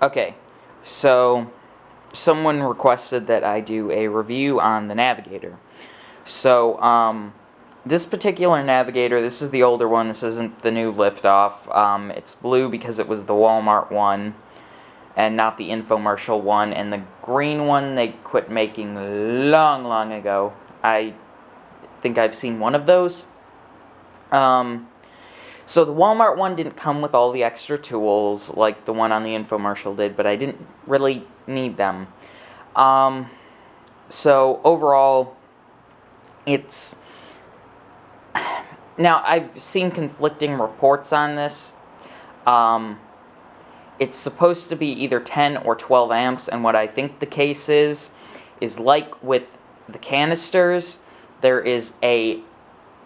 Okay, so someone requested that I do a review on the Navigator. So, this particular Navigator, this is the older one, this isn't the new liftoff. It's blue because it was the Walmart one, and not the infomercial one, and the green one they quit making long ago. I think I've seen one of those. So the Walmart one didn't come with all the extra tools like the one on the infomercial did, but I didn't really need them. So overall, it's... Now, I've seen conflicting reports on this. It's supposed to be either 10 or 12 amps, and what I think the case is like with the canisters, there is a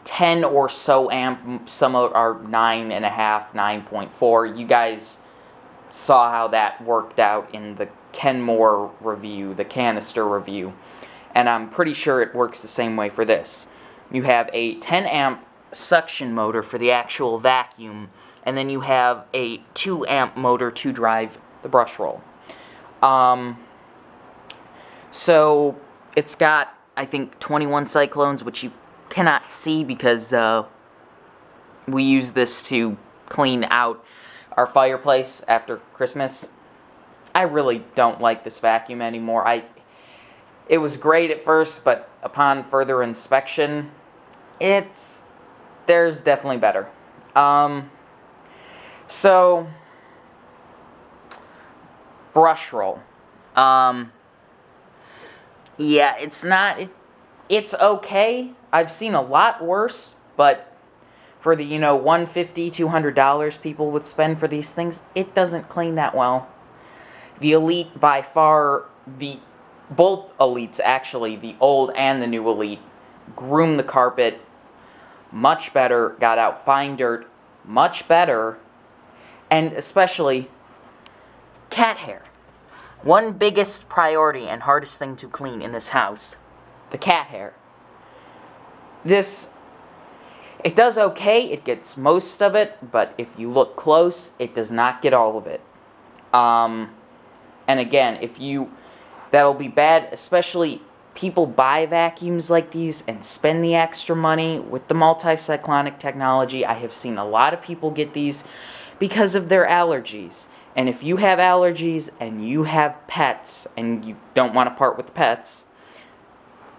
10 or so amp, some are 9.5, 9.4. You guys saw how that worked out in the Kenmore review, the canister review, and I'm pretty sure it works the same way for this. You have a 10 amp suction motor for the actual vacuum, and then you have a 2 amp motor to drive the brush roll. So it's got, I think, 21 cyclones, which you cannot see because we use this to clean out our fireplace after Christmas. I really don't like this vacuum anymore. It was great at first, but upon further inspection, there's definitely better. So brush roll. Yeah, it's okay. I've seen a lot worse, but for the, $150, $200 people would spend for these things, it doesn't clean that well. The Elite, by far, both Elites, actually, the old and the new Elite, groom the carpet much better, got out fine dirt much better, and especially cat hair. One biggest priority and hardest thing to clean in this house, the cat hair. It does okay, it gets most of it, but if you look close, it does not get all of it. And again, that'll be bad, especially people buy vacuums like these and spend the extra money with the multi-cyclonic technology. I have seen a lot of people get these because of their allergies. And if you have allergies and you have pets and you don't want to part with the pets,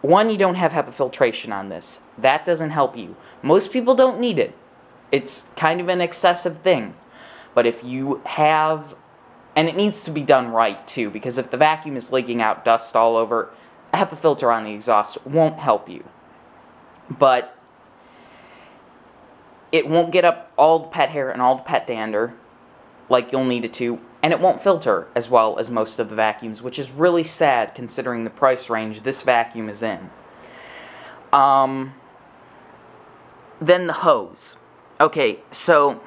one, you don't have HEPA filtration on this. That doesn't help you. Most people don't need it. It's kind of an excessive thing. But if you have, and it needs to be done right too, because if the vacuum is leaking out dust all over, a HEPA filter on the exhaust won't help you. But it won't get up all the pet hair and all the pet dander like you'll need it to, and it won't filter as well as most of the vacuums, which is really sad considering the price range this vacuum is in. Then the hose. Okay, so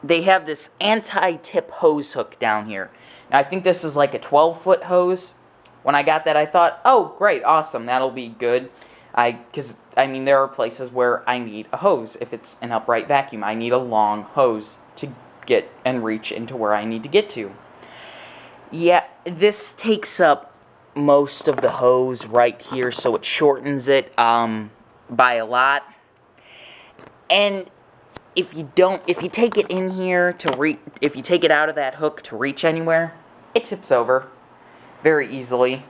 they have this anti-tip hose hook down here. Now, I think this is like a 12-foot hose. When I got that, I thought, oh, great, awesome, that'll be good. Because, there are places where I need a hose. If it's an upright vacuum, I need a long hose to get and reach into where I need to get to. Yeah, this takes up most of the hose right here, so it shortens it by a lot. And if you take it in here if you take it out of that hook to reach anywhere, it tips over very easily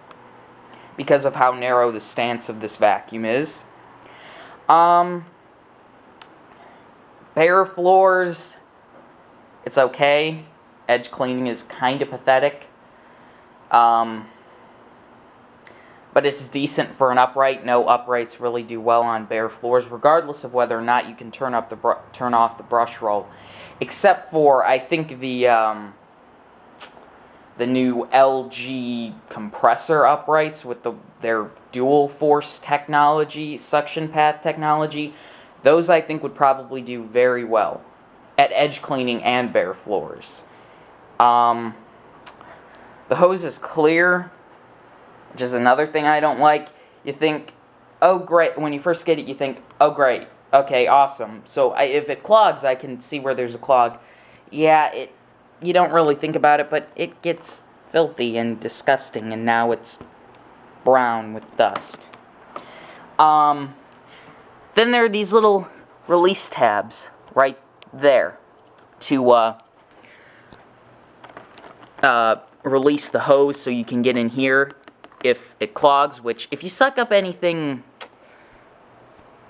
because of how narrow the stance of this vacuum is. Bare floors, it's okay. Edge cleaning is kind of pathetic. But it's decent for an upright. No uprights really do well on bare floors, regardless of whether or not you can turn off the brush roll. Except for, I think, the new LG compressor uprights with their dual force technology, suction path technology. Those, I think, would probably do very well at edge cleaning and bare floors. The hose is clear, which is another thing I don't like. You think, oh great, when you first get it, you think, oh great, okay, awesome. So if it clogs, I can see where there's a clog. Yeah, you don't really think about it, but it gets filthy and disgusting, and now it's brown with dust. Then there are these little release tabs right there to release the hose so you can get in here if it clogs, which if you suck up anything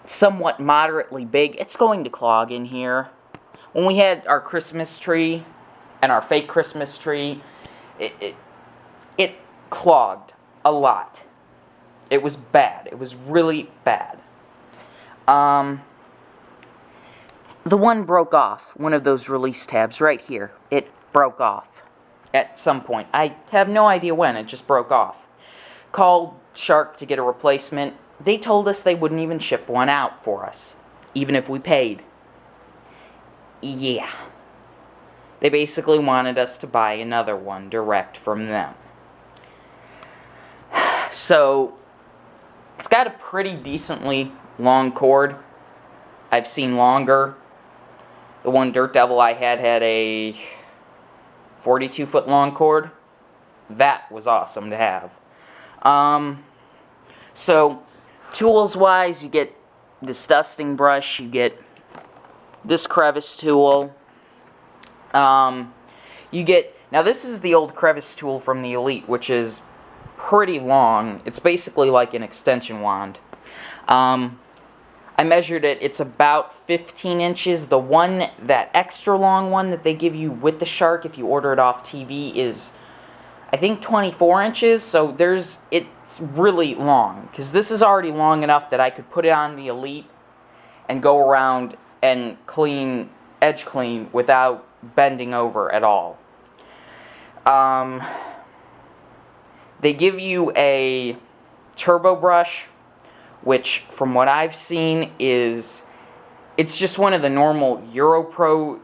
somewhat moderately big, it's going to clog in here. When we had our Christmas tree and our fake Christmas tree, it clogged a lot. It was bad. It was really bad. The one broke off, one of those release tabs right here. It broke off at some point. I have no idea when, it just broke off. Called Shark to get a replacement. They told us they wouldn't even ship one out for us, even if we paid. Yeah. They basically wanted us to buy another one direct from them. So, it's got a pretty decently long cord. I've seen longer. The one Dirt Devil I had a 42-foot long cord. That was awesome to have. So, tools-wise, you get this dusting brush, you get this crevice tool. You get, now this is the old crevice tool from the Elite, which is pretty long. It's basically like an extension wand. I measured it, it's about 15 inches. The one, that extra long one that they give you with the Shark if you order it off TV is, I think, 24 inches, so it's really long, because this is already long enough that I could put it on the Elite and go around and edge clean without bending over at all. They give you a turbo brush, which from what I've seen it's just one of the normal EuroPro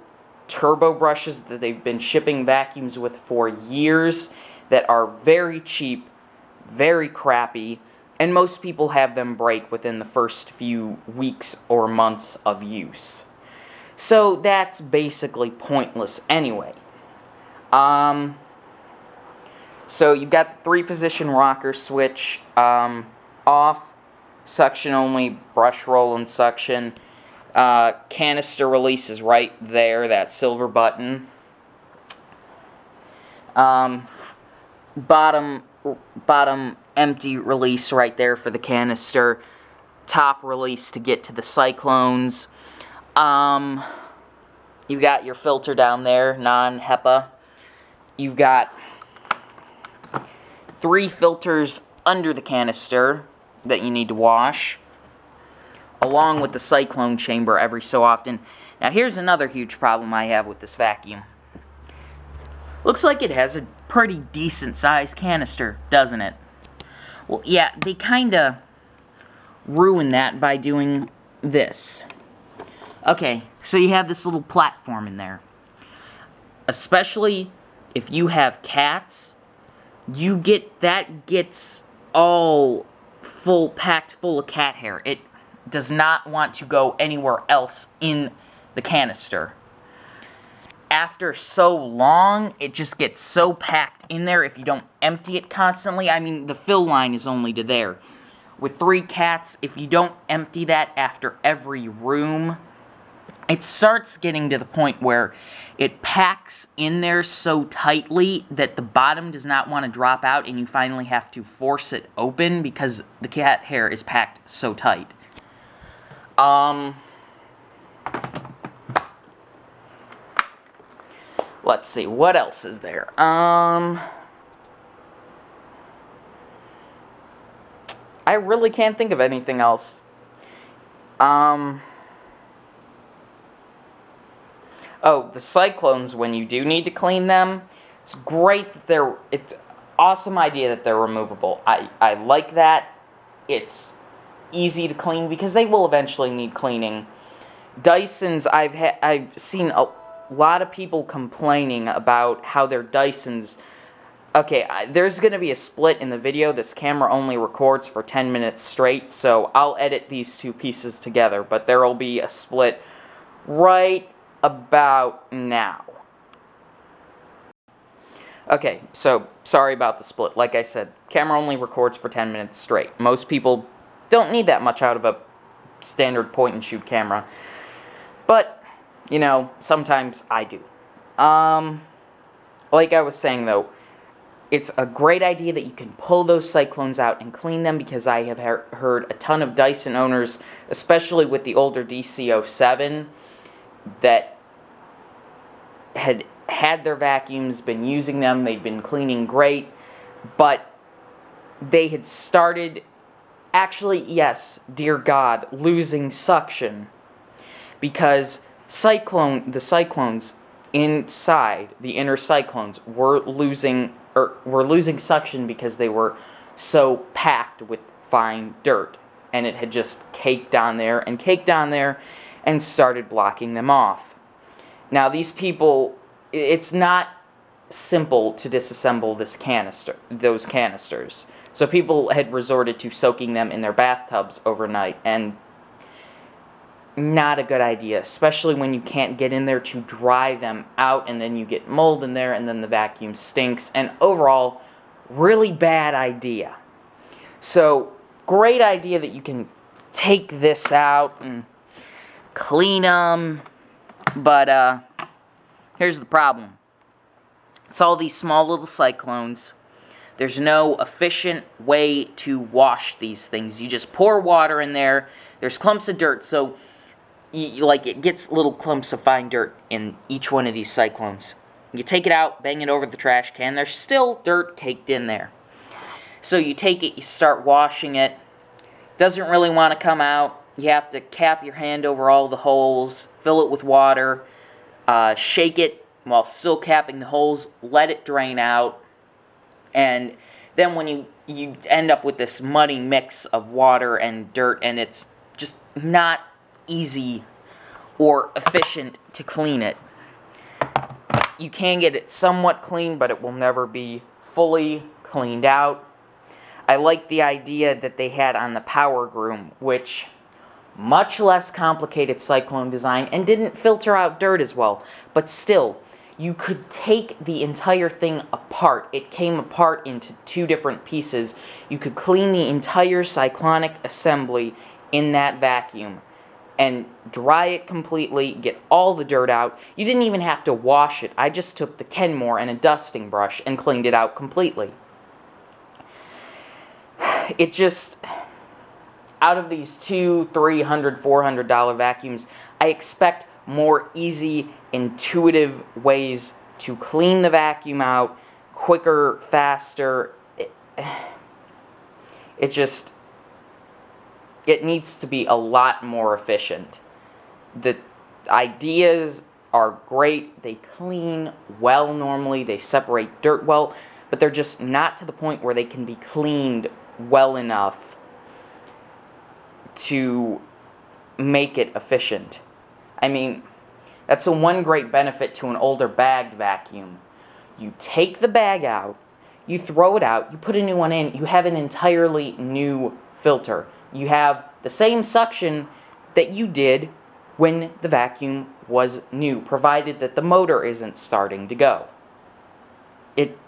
turbo brushes that they've been shipping vacuums with for years, that are very cheap, very crappy, and most people have them break within the first few weeks or months of use. So that's basically pointless anyway. So you've got the 3-position rocker switch, off, suction only, brush roll and suction. Canister release is right there, that silver button. Bottom empty release right there for the canister. Top release to get to the Cyclones. You've got your filter down there, non-HEPA. You've got 3 filters under the canister that you need to wash, along with the Cyclone chamber every so often. Now here's another huge problem I have with this vacuum. Looks like it has a pretty decent sized canister, doesn't it? Well, yeah, they kinda ruin that by doing this. Okay, so you have this little platform in there. Especially if you have cats, that gets all packed full of cat hair. It does not want to go anywhere else in the canister. After so long, it just gets so packed in there if you don't empty it constantly. I mean, the fill line is only to there. With 3 cats, if you don't empty that after every room, it starts getting to the point where it packs in there so tightly that the bottom does not want to drop out, and you finally have to force it open because the cat hair is packed so tight. Let's see, what else is there? I really can't think of anything else. Oh, the Cyclones, when you do need to clean them, it's great that it's an awesome idea that they're removable. I like that. It's easy to clean because they will eventually need cleaning. Dysons, I've seen a lot of people complaining about how their Dysons... Okay, there's going to be a split in the video. This camera only records for 10 minutes straight, so I'll edit these 2 pieces together, but there will be a split right about now. Okay, so sorry about the split. Like I said, camera only records for 10 minutes straight. Most people don't need that much out of a standard point-and-shoot camera. But, you know, sometimes I do. Like I was saying, though, it's a great idea that you can pull those cyclones out and clean them, because I have heard a ton of Dyson owners, especially with the older DC07, that had their vacuums, been using them, they'd been cleaning great, but they had started, actually, yes, dear God, losing suction, because the cyclones inside, the inner cyclones, were losing suction because they were so packed with fine dirt, and it had just caked on there and started blocking them off. Now, these people, it's not simple to disassemble those canisters. So people had resorted to soaking them in their bathtubs overnight, and not a good idea, especially when you can't get in there to dry them out, and then you get mold in there, and then the vacuum stinks, and overall, really bad idea. So, great idea that you can take this out and clean them, but here's the problem. It's all these small little cyclones. There's no efficient way to wash these things. You just pour water in there. There's clumps of dirt, so it gets little clumps of fine dirt in each one of these cyclones. You take it out, bang it over the trash can. There's still dirt caked in there. So you take it, you start washing it. Doesn't really want to come out. You have to cap your hand over all the holes, fill it with water, shake it while still capping the holes, let it drain out, and then when you end up with this muddy mix of water and dirt, and it's just not easy or efficient to clean it. You can get it somewhat clean, but it will never be fully cleaned out. I like the idea that they had on the Power Groom, which much less complicated cyclone design and didn't filter out dirt as well, but still, you could take the entire thing apart. It came apart into two different pieces. You could clean the entire cyclonic assembly in that vacuum and dry it completely, get all the dirt out. You didn't even have to wash it. I just took the Kenmore and a dusting brush and cleaned it out completely. It just, out of these $200, $300, $400 vacuums, I expect more easy, intuitive ways to clean the vacuum out, quicker, faster. It needs to be a lot more efficient. The ideas are great. They clean well normally. They separate dirt well, but they're just not to the point where they can be cleaned well enough to make it efficient. I mean, that's the one great benefit to an older bagged vacuum. You take the bag out, you throw it out, you put a new one in, you have an entirely new filter. You have the same suction that you did when the vacuum was new, provided that the motor isn't starting to go.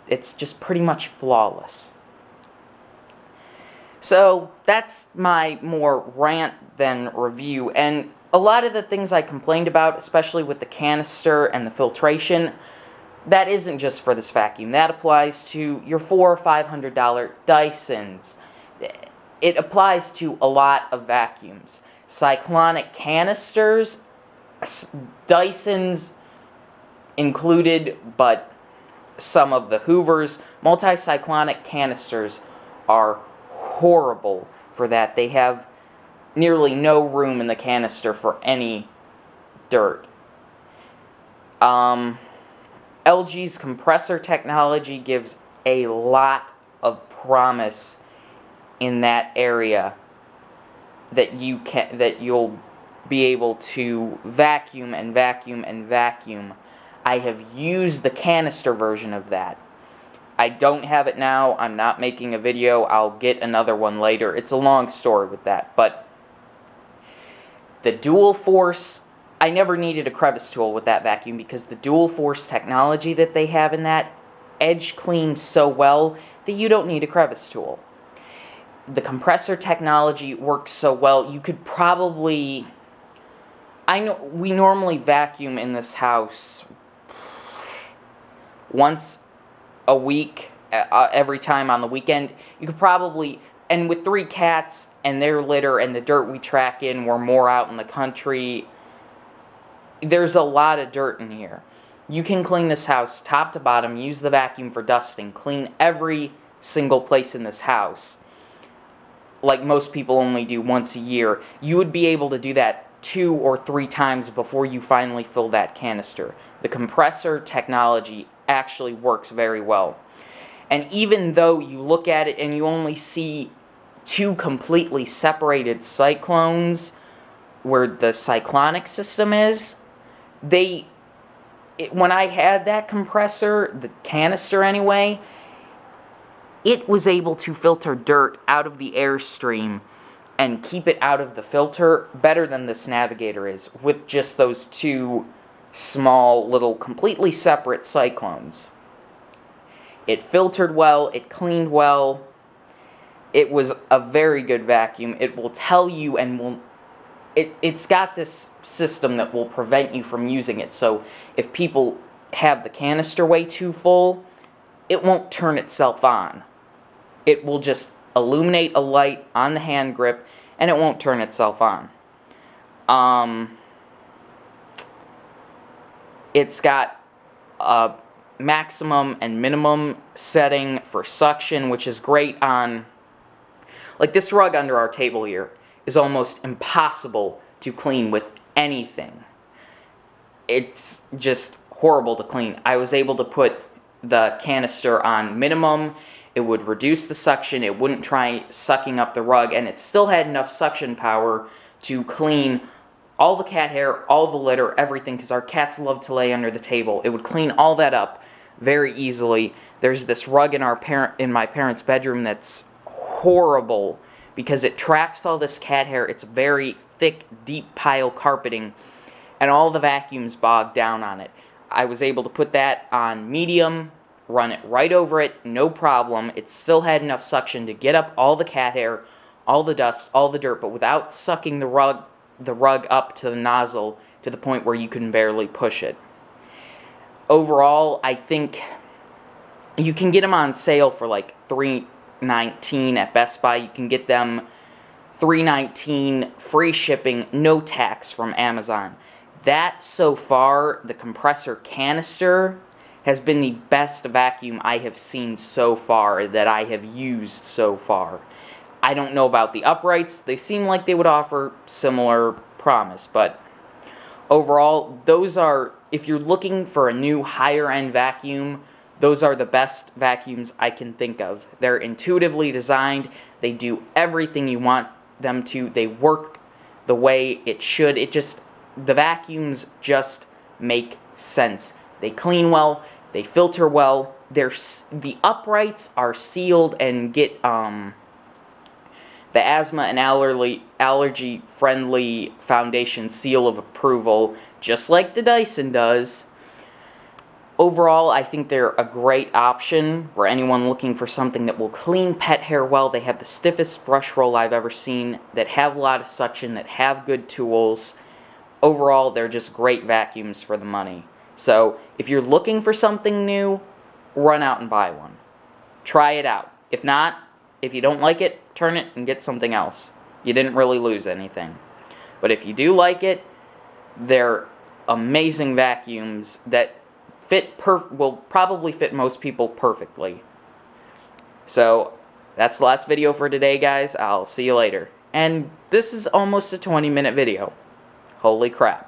It's just pretty much flawless. So that's my more rant than review, and a lot of the things I complained about, especially with the canister and the filtration, that isn't just for this vacuum. That applies to your $400 or $500 Dysons. It applies to a lot of vacuums. Cyclonic canisters, Dysons included, but some of the Hoovers, multi-cyclonic canisters are horrible for that. They have nearly no room in the canister for any dirt. LG's compressor technology gives a lot of promise in that area, that you'll be able to vacuum and vacuum and vacuum. I have used the canister version of that. I don't have it now. I'm not making a video. I'll get another one later. It's a long story with that, but the dual force, I never needed a crevice tool with that vacuum, because the dual force technology that they have in that edge cleans so well that you don't need a crevice tool. The compressor technology works so well, you could probably... I know we normally vacuum in this house once a week, every time on the weekend. You could probably, and with 3 cats and their litter and the dirt we track in, we're more out in the country, there's a lot of dirt in here. You can clean this house top to bottom, use the vacuum for dusting, clean every single place in this house, like most people only do once a year. You would be able to do that 2 or 3 times before you finally fill that canister. The compressor technology actually works very well. And even though you look at it and you only see 2 completely separated cyclones where the cyclonic system is, when I had that compressor, the canister anyway, it was able to filter dirt out of the airstream and keep it out of the filter better than this Navigator is, with just those 2 small, little, completely separate cyclones. It filtered well, it cleaned well, it was a very good vacuum. It will tell you and it's got this system that will prevent you from using it, so if people have the canister way too full, it won't turn itself on. It will just illuminate a light on the hand grip, and it won't turn itself on. It's got a maximum and minimum setting for suction, which is great on, like this rug under our table here is almost impossible to clean with anything. It's just horrible to clean. I was able to put the canister on minimum. It would reduce the suction, it wouldn't try sucking up the rug, and it still had enough suction power to clean all the cat hair, all the litter, everything, because our cats love to lay under the table. It would clean all that up very easily. There's this rug in my parents' bedroom that's horrible because it traps all this cat hair. It's very thick, deep pile carpeting, and all the vacuums bog down on it. I was able to put that on medium, run it right over it, no problem. It still had enough suction to get up all the cat hair, all the dust, all the dirt, but without sucking the rug up to the nozzle to the point where you can barely push it. Overall, I think you can get them on sale for like $3.19 at Best Buy. You can get them $3.19 free shipping, no tax from Amazon. That, so far, the compressor canister has been the best vacuum I have seen so far, that I have used so far. I don't know about the uprights. They seem like they would offer similar promise, but overall, those are, if you're looking for a new higher end vacuum, those are the best vacuums I can think of. They're intuitively designed. They do everything you want them to. They work the way it should. The vacuums just make sense. They clean well. They filter well. The uprights are sealed and get the asthma and allergy friendly foundation seal of approval, just like the Dyson does. Overall, I think they're a great option for anyone looking for something that will clean pet hair well. They have the stiffest brush roll I've ever seen, that have a lot of suction, that have good tools. Overall, they're just great vacuums for the money. So, if you're looking for something new, run out and buy one. Try it out. If not, if you don't like it, turn it and get something else. You didn't really lose anything. But if you do like it, they're amazing vacuums that will probably fit most people perfectly. So, that's the last video for today, guys. I'll see you later. And this is almost a 20-minute video. Holy crap.